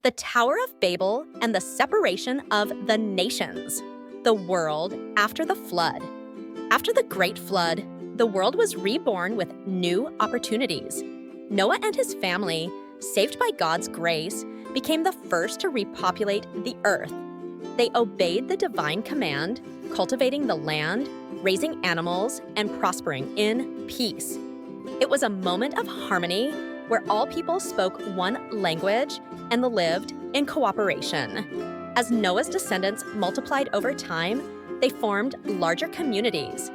The Tower of Babel and the separation of the nations. The world after the flood. After the Great Flood, the world was reborn with new opportunities. Noah and his family, saved by God's grace, became the first to repopulate the earth. They obeyed the divine command, cultivating the land, raising animals, and prospering in peace. It was a moment of harmony where all people spoke one language and lived in cooperation. As Noah's descendants multiplied over time, they formed larger communities.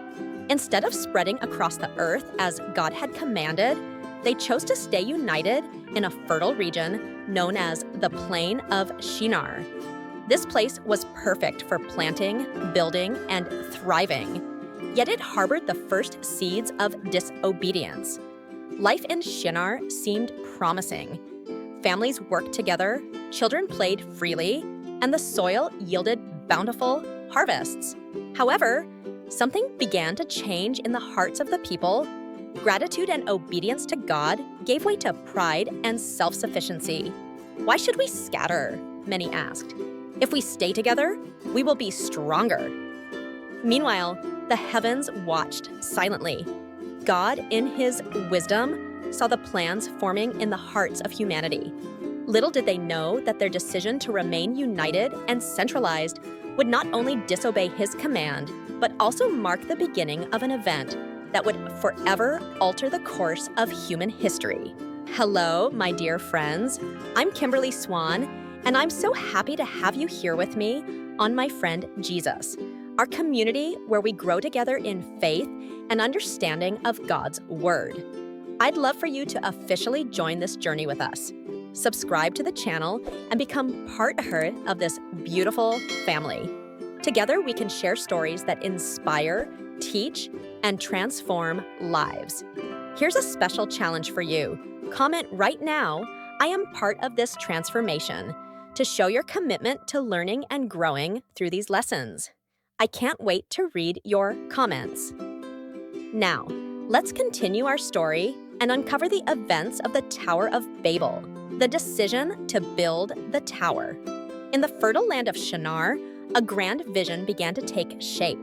Instead of spreading across the earth as God had commanded, they chose to stay united in a fertile region known as the Plain of Shinar. This place was perfect for planting, building, and thriving. Yet it harbored the first seeds of disobedience. Life in Shinar seemed promising. Families worked together, children played freely, and the soil yielded bountiful harvests. However, something began to change in the hearts of the people. Gratitude and obedience to God gave way to pride and self-sufficiency. Why should we scatter? Many asked. If we stay together, we will be stronger. Meanwhile, the heavens watched silently. God, in his wisdom, saw the plans forming in the hearts of humanity. Little did they know that their decision to remain united and centralized would not only disobey his command, but also mark the beginning of an event that would forever alter the course of human history. Hello, my dear friends. I'm Kimberly Swan, and I'm so happy to have you here with me on My Friend Jesus, our community where we grow together in faith and understanding of God's Word. I'd love for you to officially join this journey with us. Subscribe to the channel and become part of this beautiful family. Together, we can share stories that inspire, teach, and transform lives. Here's a special challenge for you. Comment right now, I am part of this transformation, to show your commitment to learning and growing through these lessons. I can't wait to read your comments. Now, let's continue our story and uncover the events of the Tower of Babel, the decision to build the tower. In the fertile land of Shinar, a grand vision began to take shape.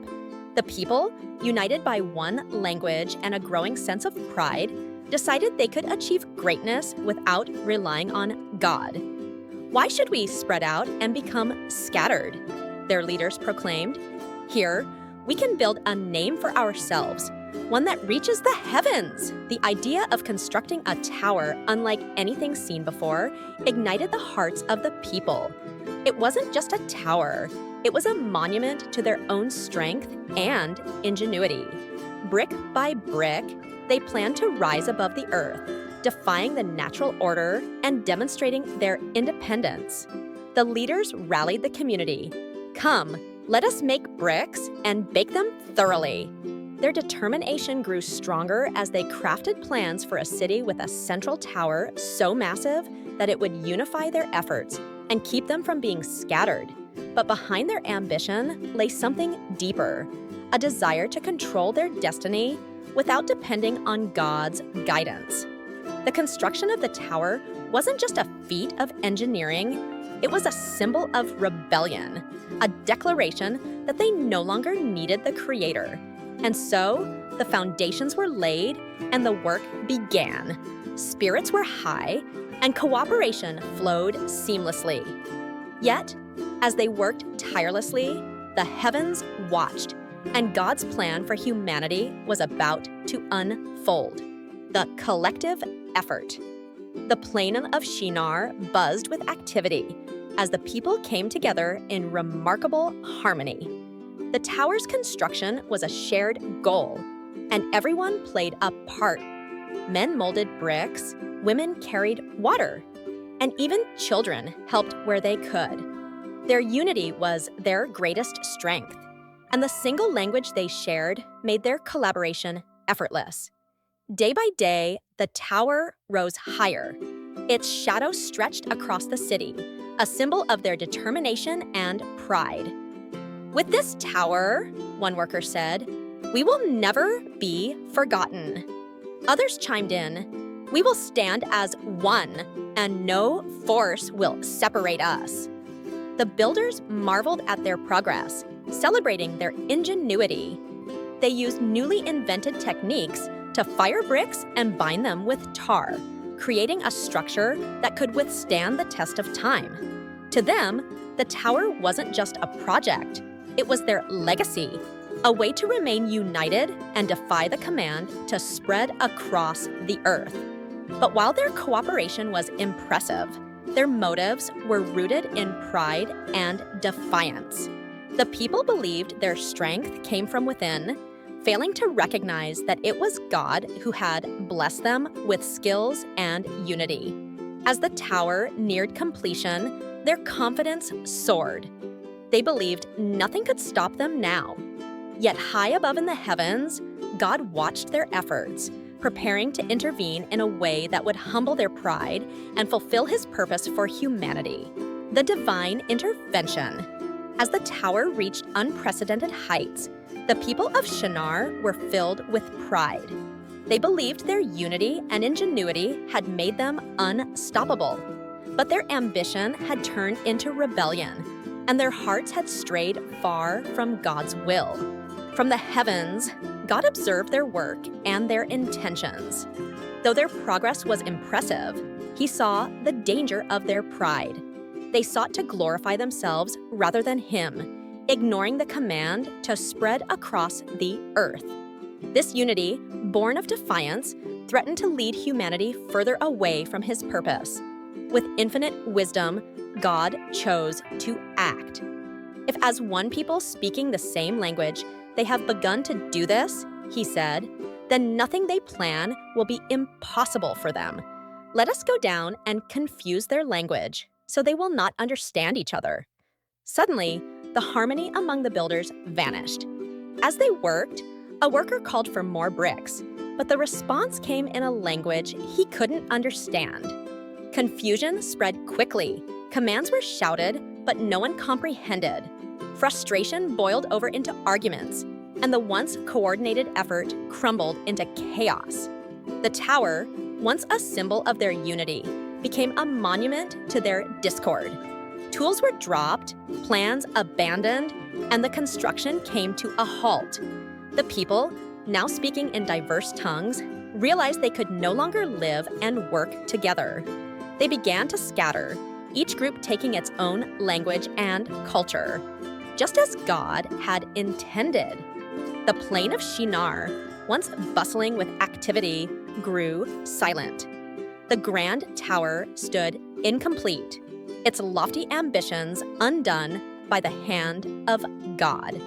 The people, united by one language and a growing sense of pride, decided they could achieve greatness without relying on God. Why should we spread out and become scattered? Their leaders proclaimed. Here, we can build a name for ourselves, one that reaches the heavens. The idea of constructing a tower unlike anything seen before ignited the hearts of the people. It wasn't just a tower, it was a monument to their own strength and ingenuity. Brick by brick, they planned to rise above the earth, defying the natural order and demonstrating their independence. The leaders rallied the community. Come, let us make bricks and bake them thoroughly. Their determination grew stronger as they crafted plans for a city with a central tower so massive that it would unify their efforts and keep them from being scattered. But behind their ambition lay something deeper, a desire to control their destiny without depending on God's guidance. The construction of the tower wasn't just a feat of engineering, it was a symbol of rebellion, a declaration that they no longer needed the Creator. And so, the foundations were laid and the work began. Spirits were high and cooperation flowed seamlessly. Yet, as they worked tirelessly, the heavens watched, and God's plan for humanity was about to unfold. The collective effort. The plain of Shinar buzzed with activity as the people came together in remarkable harmony. The tower's construction was a shared goal, and everyone played a part. Men molded bricks, women carried water, and even children helped where they could. Their unity was their greatest strength, and the single language they shared made their collaboration effortless. Day by day, the tower rose higher. Its shadow stretched across the city, a symbol of their determination and pride. With this tower, one worker said, we will never be forgotten. Others chimed in, We will stand as one, and no force will separate us. The builders marveled at their progress, celebrating their ingenuity. They used newly invented techniques to fire bricks and bind them with tar, creating a structure that could withstand the test of time. To them, the tower wasn't just a project, it was their legacy, a way to remain united and defy the command to spread across the earth. But while their cooperation was impressive, their motives were rooted in pride and defiance. The people believed their strength came from within, failing to recognize that it was God who had blessed them with skills and unity. As the tower neared completion, their confidence soared. They believed nothing could stop them now. Yet high above in the heavens, God watched their efforts, preparing to intervene in a way that would humble their pride and fulfill his purpose for humanity. The divine intervention. As the tower reached unprecedented heights, the people of Shinar were filled with pride. They believed their unity and ingenuity had made them unstoppable. But their ambition had turned into rebellion, and their hearts had strayed far from God's will. From the heavens, God observed their work and their intentions. Though their progress was impressive, he saw the danger of their pride. They sought to glorify themselves rather than him, ignoring the command to spread across the earth. This unity, born of defiance, threatened to lead humanity further away from his purpose. With infinite wisdom, God chose to act. If as one people speaking the same language, they have begun to do this, he said, then nothing they plan will be impossible for them. Let us go down and confuse their language, so they will not understand each other. Suddenly, the harmony among the builders vanished. As they worked, a worker called for more bricks, but the response came in a language he couldn't understand. Confusion spread quickly. Commands were shouted, but no one comprehended. Frustration boiled over into arguments, and the once coordinated effort crumbled into chaos. The tower, once a symbol of their unity, became a monument to their discord. Tools were dropped, plans abandoned, and the construction came to a halt. The people, now speaking in diverse tongues, realized they could no longer live and work together. They began to scatter, each group taking its own language and culture, just as God had intended. The plain of Shinar, once bustling with activity, grew silent. The grand tower stood incomplete, its lofty ambitions undone by the hand of God.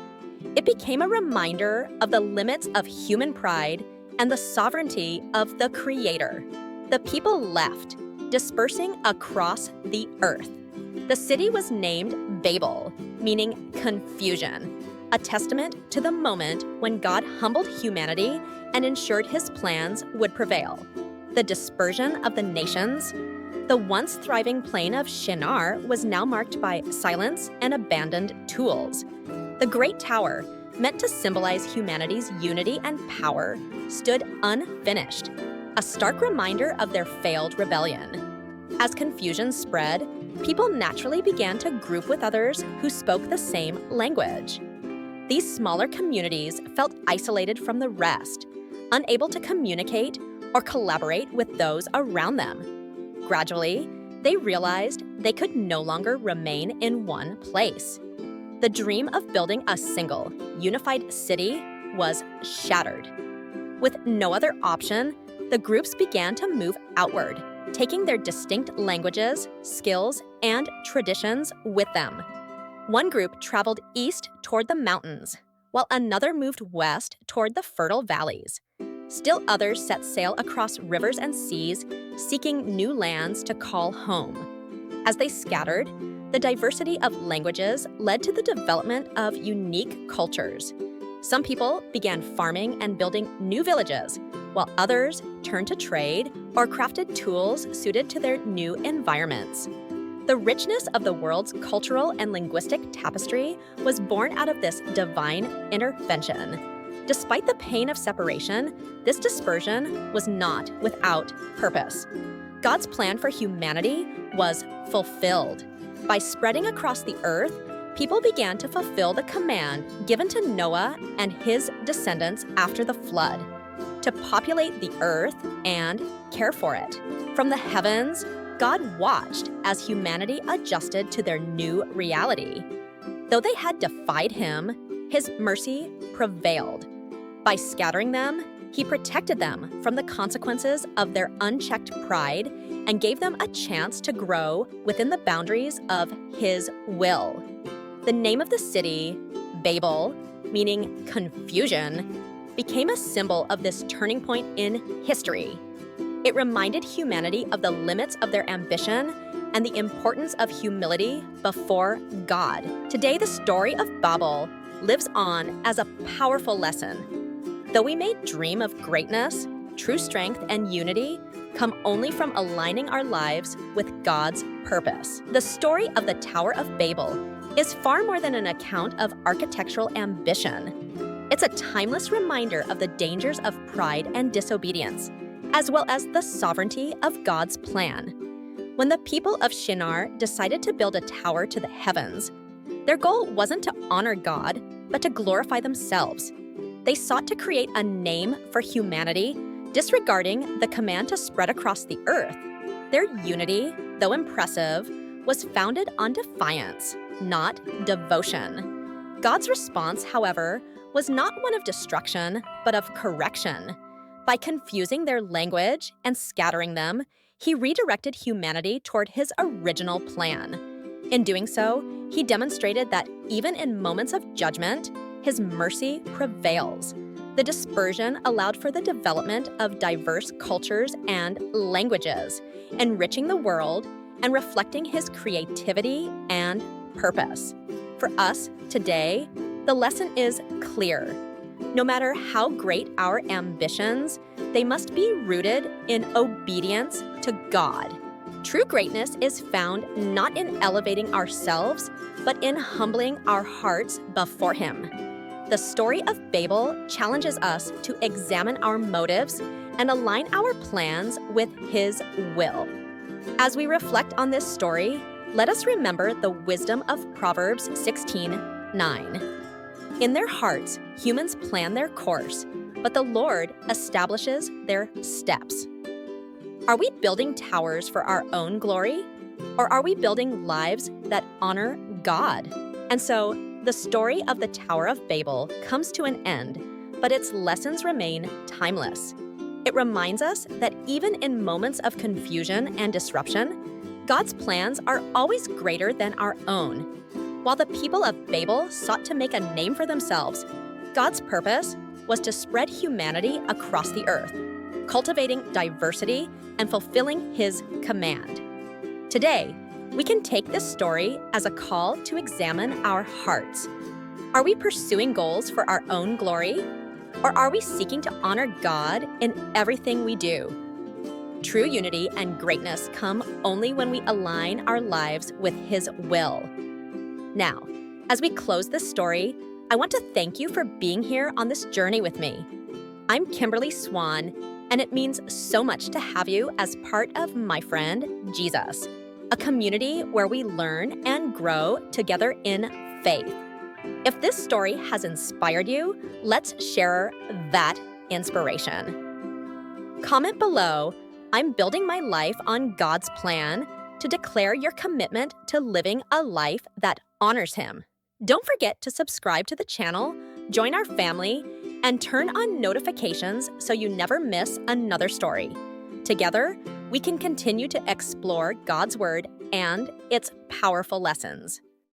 It became a reminder of the limits of human pride and the sovereignty of the Creator. The people left, dispersing across the earth. The city was named Babel, meaning confusion, a testament to the moment when God humbled humanity and ensured his plans would prevail. The dispersion of the nations. The once thriving plain of Shinar was now marked by silence and abandoned tools. The Great Tower, meant to symbolize humanity's unity and power, stood unfinished, a stark reminder of their failed rebellion. As confusion spread, people naturally began to group with others who spoke the same language. These smaller communities felt isolated from the rest, unable to communicate or collaborate with those around them. Gradually, they realized they could no longer remain in one place. The dream of building a single, unified city was shattered. With no other option, the groups began to move outward, taking their distinct languages, skills, and traditions with them. One group traveled east toward the mountains, while another moved west toward the fertile valleys. Still others set sail across rivers and seas, seeking new lands to call home. As they scattered, the diversity of languages led to the development of unique cultures. Some people began farming and building new villages, while others turned to trade or crafted tools suited to their new environments. The richness of the world's cultural and linguistic tapestry was born out of this divine intervention. Despite the pain of separation, this dispersion was not without purpose. God's plan for humanity was fulfilled. By spreading across the earth, people began to fulfill the command given to Noah and his descendants after the flood, to populate the earth and care for it. From the heavens, God watched as humanity adjusted to their new reality. Though they had defied him, his mercy prevailed. By scattering them, he protected them from the consequences of their unchecked pride and gave them a chance to grow within the boundaries of his will. The name of the city, Babel, meaning confusion, became a symbol of this turning point in history. It reminded humanity of the limits of their ambition and the importance of humility before God. Today, the story of Babel lives on as a powerful lesson. Though we may dream of greatness, true strength and unity come only from aligning our lives with God's purpose. The story of the Tower of Babel is far more than an account of architectural ambition. It's a timeless reminder of the dangers of pride and disobedience, as well as the sovereignty of God's plan. When the people of Shinar decided to build a tower to the heavens, their goal wasn't to honor God, but to glorify themselves. They sought to create a name for humanity, disregarding the command to spread across the earth. Their unity, though impressive, was founded on defiance, not devotion. God's response, however, was not one of destruction, but of correction. By confusing their language and scattering them, he redirected humanity toward his original plan. In doing so, he demonstrated that even in moments of judgment, his mercy prevails. The dispersion allowed for the development of diverse cultures and languages, enriching the world and reflecting his creativity and purpose. For us today, the lesson is clear. No matter how great our ambitions, they must be rooted in obedience to God. True greatness is found not in elevating ourselves, but in humbling our hearts before Him. The story of Babel challenges us to examine our motives and align our plans with His will. As we reflect on this story, let us remember the wisdom of Proverbs 16:9. In their hearts, humans plan their course, but the Lord establishes their steps. Are we building towers for our own glory, or are we building lives that honor God? And so, the story of the Tower of Babel comes to an end, but its lessons remain timeless. It reminds us that even in moments of confusion and disruption, God's plans are always greater than our own. While the people of Babel sought to make a name for themselves, God's purpose was to spread humanity across the earth, cultivating diversity and fulfilling His command. Today, we can take this story as a call to examine our hearts. Are we pursuing goals for our own glory, or are we seeking to honor God in everything we do? True unity and greatness come only when we align our lives with His will. Now, as we close this story, I want to thank you for being here on this journey with me. I'm Kimberly Swan, and it means so much to have you as part of My Friend Jesus, a community where we learn and grow together in faith. If this story has inspired you, let's share that inspiration. Comment below, I'm building my life on God's plan, to declare your commitment to living a life that honors Him. Don't forget to subscribe to the channel, join our family, and turn on notifications so you never miss another story. Together, we can continue to explore God's Word and its powerful lessons.